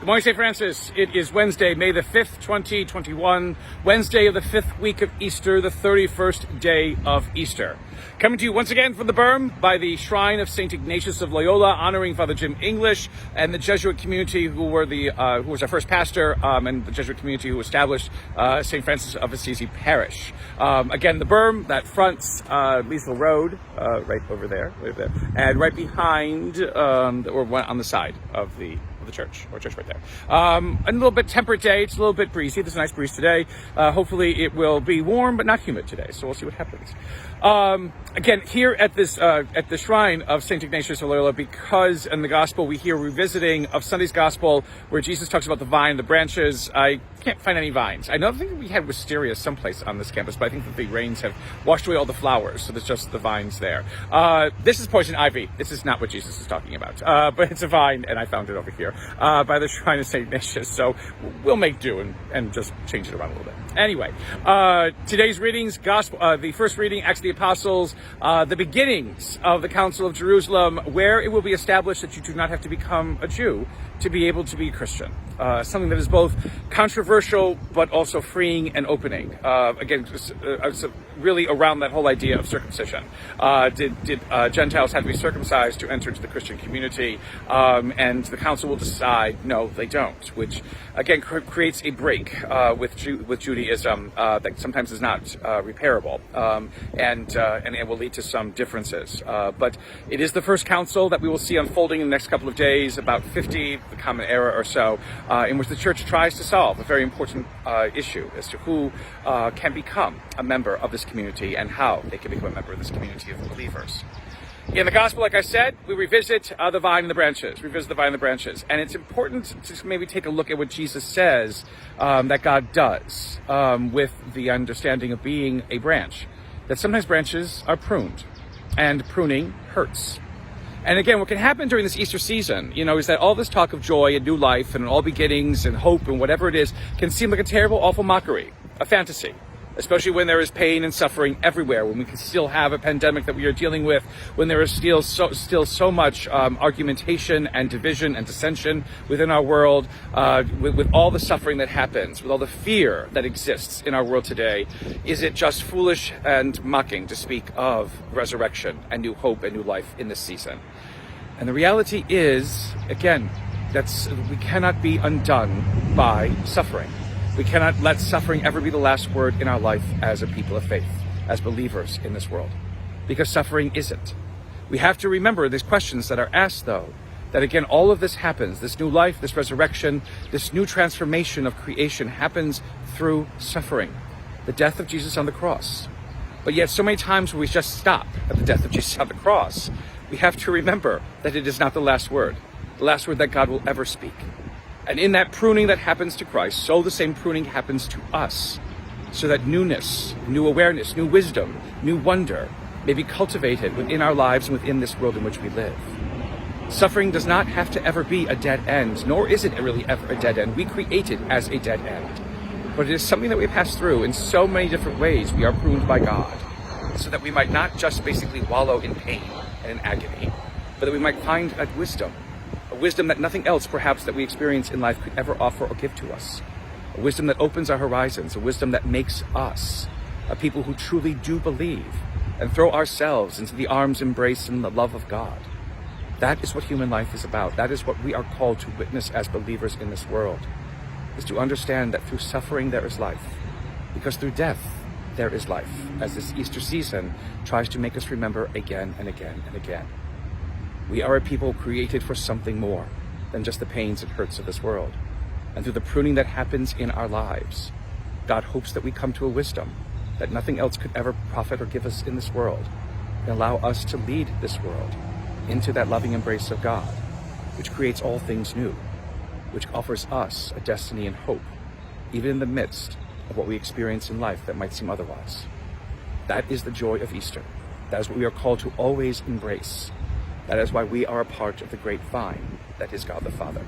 Good morning, St. Francis. It is Wednesday, May the 5th, 2021, Wednesday of the 5th week of Easter, the 31st day of Easter. Coming to you once again from the Berm by the Shrine of St. Ignatius of Loyola, honoring Father Jim English and the Jesuit community who was our first pastor, and the Jesuit community who established St. Francis of Assisi Parish. Again, the Berm that fronts Liesville Road, right over there, and right behind, or on the side of the church, or church right there. A little bit temperate day. It's a little bit breezy. There's a nice breeze today. Hopefully it will be warm, but not humid today. So we'll see what happens. Again, here at the Shrine of St. Ignatius of Loyola, because in the Gospel we hear revisiting of Sunday's Gospel, where Jesus talks about the vine and the branches. I can't find any vines. I don't think we had wisteria someplace on this campus, but I think that the rains have washed away all the flowers, so there's just the vines there. This is poison ivy. This is not what Jesus is talking about, but it's a vine, and I found it over here by the Shrine of St. Ignatius, so we'll make do and just change it around a little bit. Anyway, today's readings, the first reading, Acts of the Apostles, the beginnings of the Council of Jerusalem, where it will be established that you do not have to become a Jew to be able to be a Christian. Something that is both controversial but also freeing and opening. Again, really around that whole idea of circumcision. Did Gentiles have to be circumcised to enter into the Christian community? And the council will decide, no, they don't, which again creates a break with Judaism that sometimes is not repairable, and it will lead to some differences. But it is the first council that we will see unfolding in the next couple of days, about 50, the Common Era or so, in which the Church tries to solve a very important issue as to who can become a member of this community and how they can become a member of this community of believers. In the Gospel, like I said, we revisit the vine and the branches. And it's important to maybe take a look at what Jesus says that God does with the understanding of being a branch. That sometimes branches are pruned, and pruning hurts. And again, what can happen during this Easter season, is that all this talk of joy and new life and all beginnings and hope and whatever it is can seem like a terrible, awful mockery, a fantasy. Especially when there is pain and suffering everywhere, when we can still have a pandemic that we are dealing with, when there is still so much argumentation and division and dissension within our world, with all the suffering that happens, with all the fear that exists in our world today. Is it just foolish and mocking to speak of resurrection and new hope and new life in this season? And the reality is, again, we cannot be undone by suffering. We cannot let suffering ever be the last word in our life as a people of faith, as believers in this world, because suffering isn't. We have to remember these questions that are asked, though, that again, all of this happens, this new life, this resurrection, this new transformation of creation happens through suffering, the death of Jesus on the cross. But yet so many times when we just stop at the death of Jesus on the cross, we have to remember that it is not the last word that God will ever speak. And in that pruning that happens to Christ, so the same pruning happens to us, so that newness, new awareness, new wisdom, new wonder may be cultivated within our lives and within this world in which we live. Suffering does not have to ever be a dead end, nor is it really ever a dead end. We create it as a dead end. But it is something that we pass through in so many different ways. We are pruned by God, so that we might not just basically wallow in pain and in agony, but that we might find a wisdom that nothing else perhaps that we experience in life could ever offer or give to us. A wisdom that opens our horizons, a wisdom that makes us a people who truly do believe and throw ourselves into the arms, embrace, and the love of God. That is what human life is about. That is what we are called to witness as believers in this world, is to understand that through suffering there is life, because through death there is life, as this Easter season tries to make us remember again and again and again. We are a people created for something more than just the pains and hurts of this world. And through the pruning that happens in our lives, God hopes that we come to a wisdom that nothing else could ever profit or give us in this world, and allow us to lead this world into that loving embrace of God, which creates all things new, which offers us a destiny and hope, even in the midst of what we experience in life that might seem otherwise. That is the joy of Easter. That is what we are called to always embrace. That is why we are a part of the great vine that is God the Father.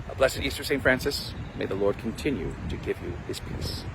A blessed Easter, St. Francis. May the Lord continue to give you his peace.